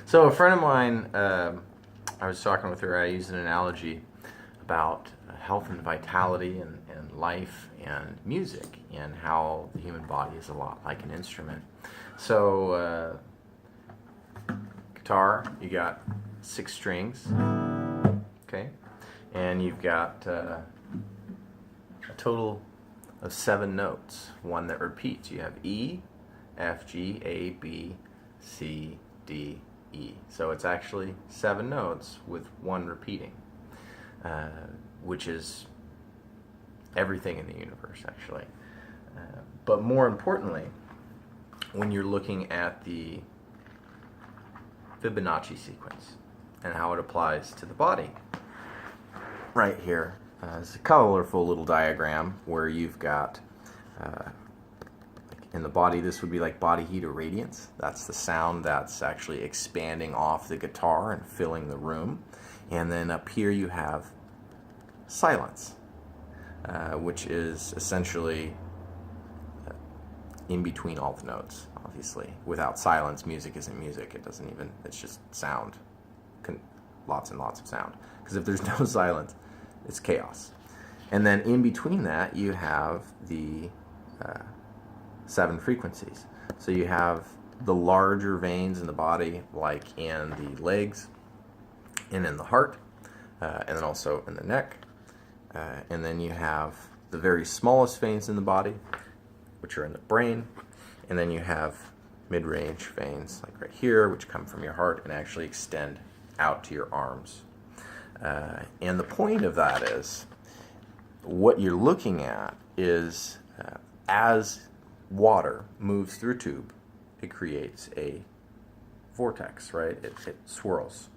So a friend of mine, I was talking with her. I used an analogy about health and vitality and life and music and how the human body is a lot like an instrument. So guitar, you got 6 strings, okay, and you've got a total of 7 notes, one that repeats. You have E, F, G, A, B, C, D, E. So it's actually 7 notes with one repeating, which is everything in the universe, actually. But more importantly, when you're looking at the Fibonacci sequence and how it applies to the body, right here is a colorful little diagram where you've got in the body, this would be like body heat or radiance. That's the sound that's actually expanding off the guitar and filling the room. And then up here you have silence, which is essentially in between all the notes, obviously. Without silence, music isn't music. It doesn't even, it's just sound. Lots and lots of sound. Because if there's no silence, it's chaos. And then in between that, you have the 7 frequencies. So you have the larger veins in the body, like in the legs and in the heart, and then also in the neck. And then you have the very smallest veins in the body, which are in the brain. And then you have mid-range veins, like right here, which come from your heart and actually extend out to your arms. And the point of that is, what you're looking at is as water moves through a tube, it creates a vortex, right? It swirls.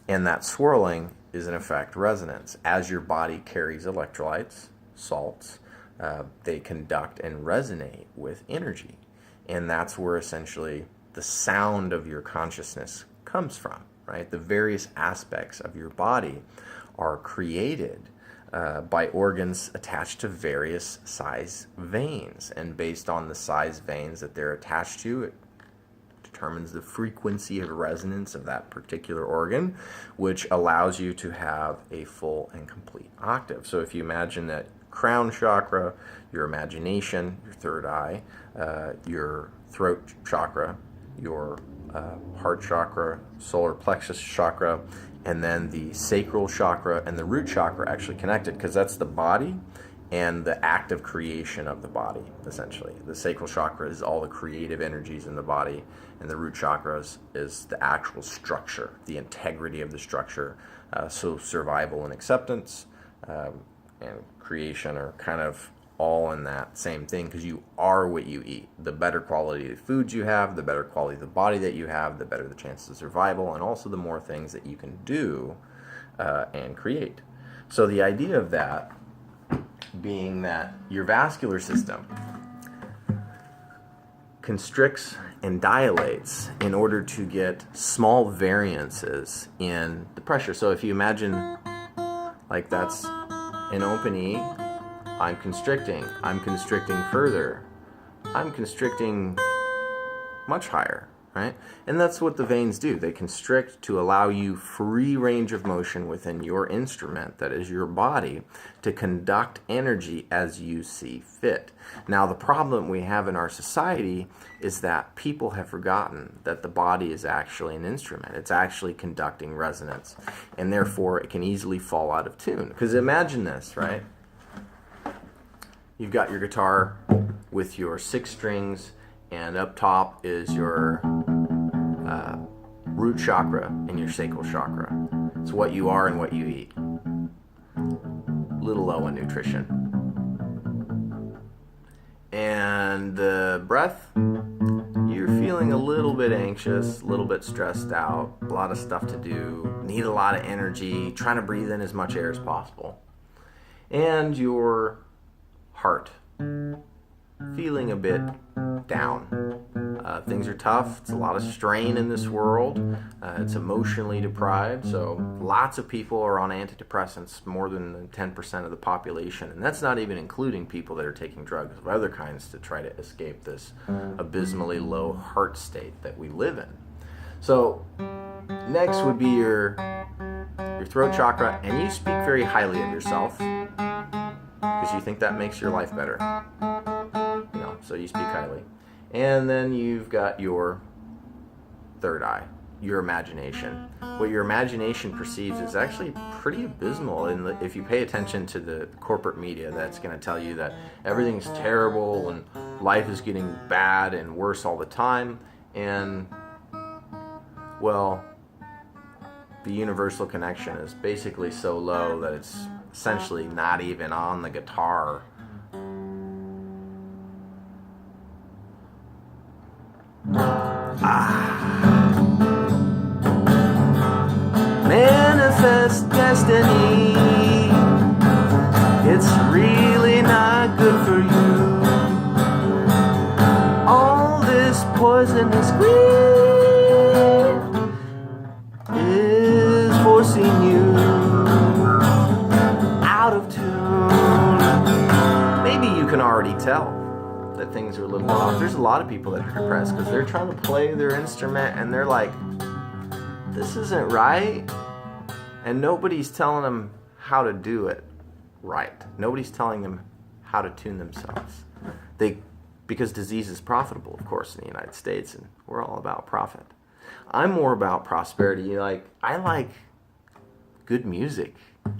And that swirling is in effect resonance. As your body carries electrolytes, salts, they conduct and resonate with energy. And that's where essentially the sound of your consciousness comes from, right? The various aspects of your body are created by organs attached to various size veins, and based on the size veins that they're attached to, it determines the frequency of resonance of that particular organ, which allows you to have a full and complete octave. So if you imagine that crown chakra, your imagination, your third eye, your throat chakra, your heart chakra, solar plexus chakra, and then the sacral chakra and the root chakra actually connected, because that's the body and the act of creation of the body, essentially. The sacral chakra is all the creative energies in the body, and the root chakra is the actual structure, the integrity of the structure. So survival and acceptance and creation are kind of all in that same thing, because you are what you eat. The better quality of foods you have, the better quality of the body that you have, the better the chances of survival, and also the more things that you can do and create. So the idea of that being that your vascular system constricts and dilates in order to get small variances in the pressure. So if you imagine like that's an open E, I'm constricting further, I'm constricting much higher, right? And that's what the veins do. They constrict to allow you free range of motion within your instrument, that is your body, to conduct energy as you see fit. Now, the problem we have in our society is that people have forgotten that the body is actually an instrument. It's actually conducting resonance, and therefore it can easily fall out of tune. Because imagine this, right? You've got your guitar with your 6 strings, and up top is your root chakra and your sacral chakra. It's what you are and what you eat. Little low in nutrition. And the breath, you're feeling a little bit anxious, a little bit stressed out, a lot of stuff to do, need a lot of energy, trying to breathe in as much air as possible. And your heart, feeling a bit down. Things are tough. It's a lot of strain in this world. It's emotionally deprived. So lots of people are on antidepressants, more than 10% of the population. And that's not even including people that are taking drugs of other kinds to try to escape this abysmally low heart state that we live in. So next would be your throat chakra, and you speak very highly of yourself because you think that makes your life better. So you speak highly. And then you've got your third eye, your imagination. What your imagination perceives is actually pretty abysmal. And if you pay attention to the corporate media, that's going to tell you that everything's terrible and life is getting bad and worse all the time. And, well, the universal connection is basically so low that it's essentially not even on the guitar. Manifest destiny. It's really not good for you. All this poisonous greed is forcing you out of tune. Maybe you can already tell that things are a little off. There's a lot of people that are depressed because they're trying to play their instrument and they're like, this isn't right. And nobody's telling them how to do it right. Nobody's telling them how to tune themselves. Because disease is profitable, of course, in the United States, and we're all about profit. I'm more about prosperity. I like good music.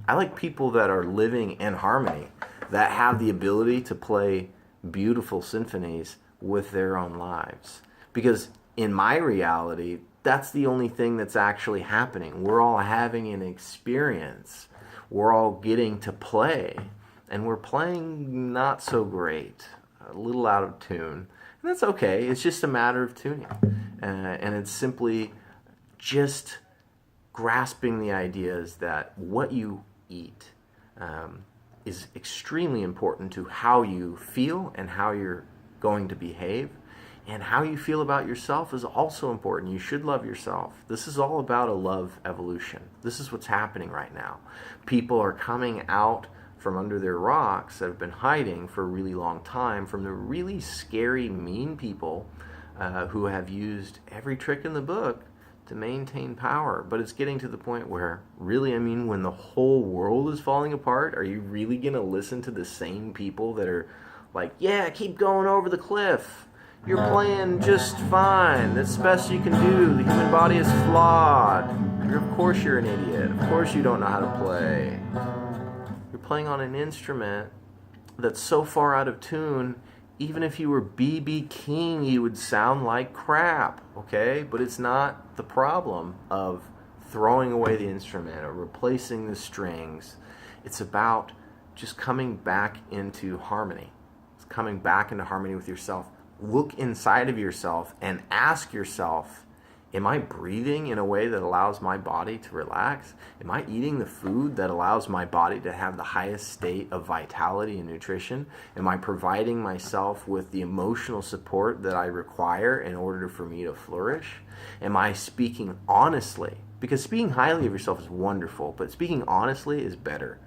I like people that are living in harmony, that have the ability to play beautiful symphonies with their own lives. Because in my reality, that's the only thing that's actually happening. We're all having an experience. We're all getting to play. And we're playing not so great, a little out of tune. And that's okay. It's just a matter of tuning. And it's simply just grasping the ideas that what you eat is extremely important to how you feel and how you're going to behave. And how you feel about yourself is also important. You should love yourself. This is all about a love evolution. This is what's happening right now. People are coming out from under their rocks that have been hiding for a really long time from the really scary, mean people who have used every trick in the book to maintain power. But it's getting to the point where, really, when the whole world is falling apart, are you really going to listen to the same people that are like, yeah, keep going over the cliff. You're playing just fine. That's the best you can do. The human body is flawed. Of course you're an idiot. Of course you don't know how to play. You're playing on an instrument that's so far out of tune, even if you were B.B. King, you would sound like crap, okay? But it's not the problem of throwing away the instrument or replacing the strings. It's about just coming back into harmony. It's coming back into harmony with yourself. Look inside of yourself and ask yourself, am I breathing in a way that allows my body to relax? Am I eating the food that allows my body to have the highest state of vitality and nutrition? Am I providing myself with the emotional support that I require in order for me to flourish? Am I speaking honestly? Because speaking highly of yourself is wonderful, but speaking honestly is better.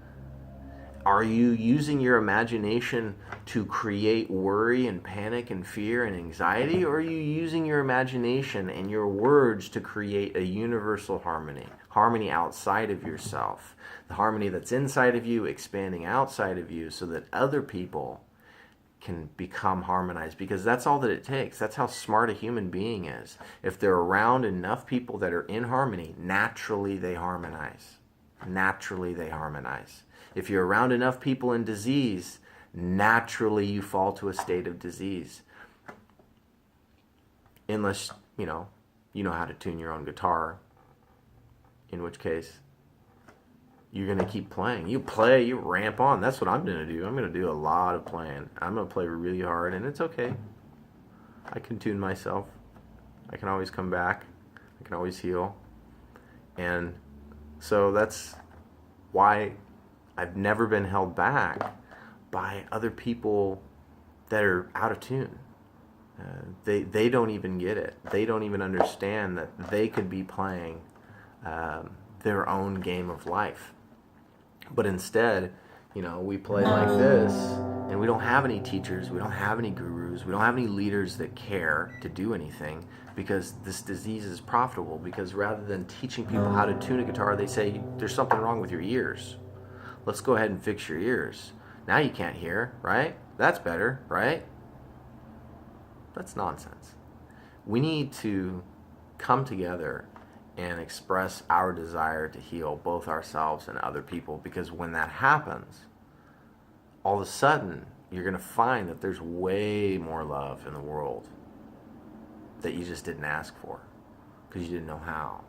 Are you using your imagination to create worry and panic and fear and anxiety? Or are you using your imagination and your words to create a universal harmony? Harmony outside of yourself. The harmony that's inside of you, expanding outside of you so that other people can become harmonized. Because that's all that it takes. That's how smart a human being is. If they're around enough people that are in harmony, naturally they harmonize. Naturally they harmonize. If you're around enough people in disease, naturally you fall to a state of disease. Unless, you know how to tune your own guitar, in which case you're going to keep playing. You play, you ramp on. That's what I'm going to do. I'm going to do a lot of playing. I'm going to play really hard, and it's okay. I can tune myself. I can always come back. I can always heal. And so that's why I've never been held back by other people that are out of tune. They don't even get it. They don't even understand that they could be playing their own game of life. But instead, we play like this, And we don't have any teachers, we don't have any gurus, we don't have any leaders that care to do anything, because this disease is profitable. Because rather than teaching people how to tune a guitar, they say there's something wrong with your ears. Let's go ahead and fix your ears. Now you can't hear, right? That's better, right? That's nonsense. We need to come together and express our desire to heal both ourselves and other people, because when that happens, all of a sudden you're going to find that there's way more love in the world that you just didn't ask for because you didn't know how.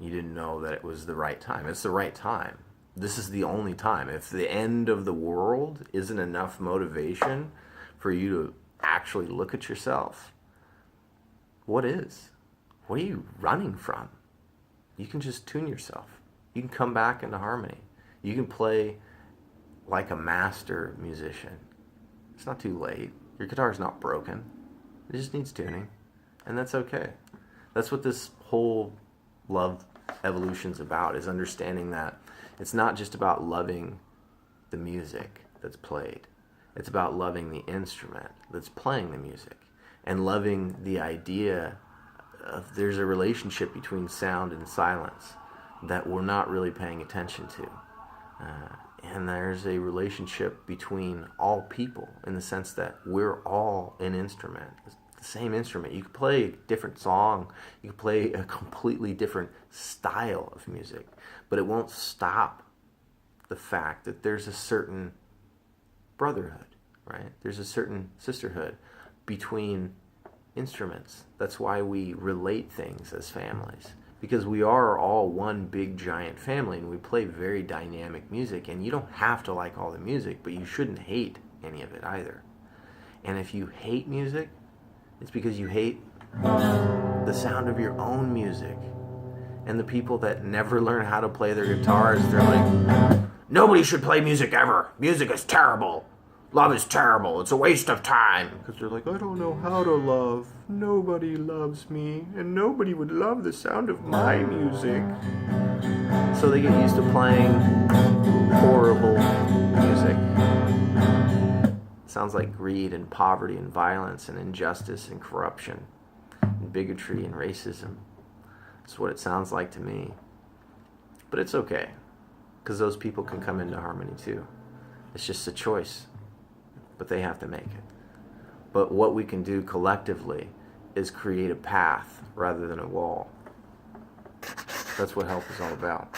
You didn't know that it was the right time. It's the right time. This is the only time. If the end of the world isn't enough motivation for you to actually look at yourself, what is? What are you running from? You can just tune yourself. You can come back into harmony. You can play like a master musician. It's not too late. Your guitar is not broken. It just needs tuning. And that's okay. That's what this whole love evolution's about, is understanding that it's not just about loving the music that's played. It's about loving the instrument that's playing the music, and loving the idea of there's a relationship between sound and silence that we're not really paying attention to. And there's a relationship between all people in the sense that we're all an instrument, the same instrument. You could play a different song, you could play a completely different style of music, but it won't stop the fact that there's a certain brotherhood, right? There's a certain sisterhood between instruments. That's why we relate things as families, because we are all one big giant family, and we play very dynamic music. And you don't have to like all the music, but you shouldn't hate any of it either. And if you hate music, it's because you hate the sound of your own music. And the people that never learn how to play their guitars, they're like, nobody should play music ever. Music is terrible. Love is terrible. It's a waste of time. Because they're like, I don't know how to love. Nobody loves me. And nobody would love the sound of my music. So they get used to playing horrible music. It sounds like greed and poverty and violence and injustice and corruption and bigotry and racism. That's what it sounds like to me. But it's okay, because those people can come into harmony too. It's just a choice. But they have to make it. But what we can do collectively is create a path rather than a wall. That's what help is all about.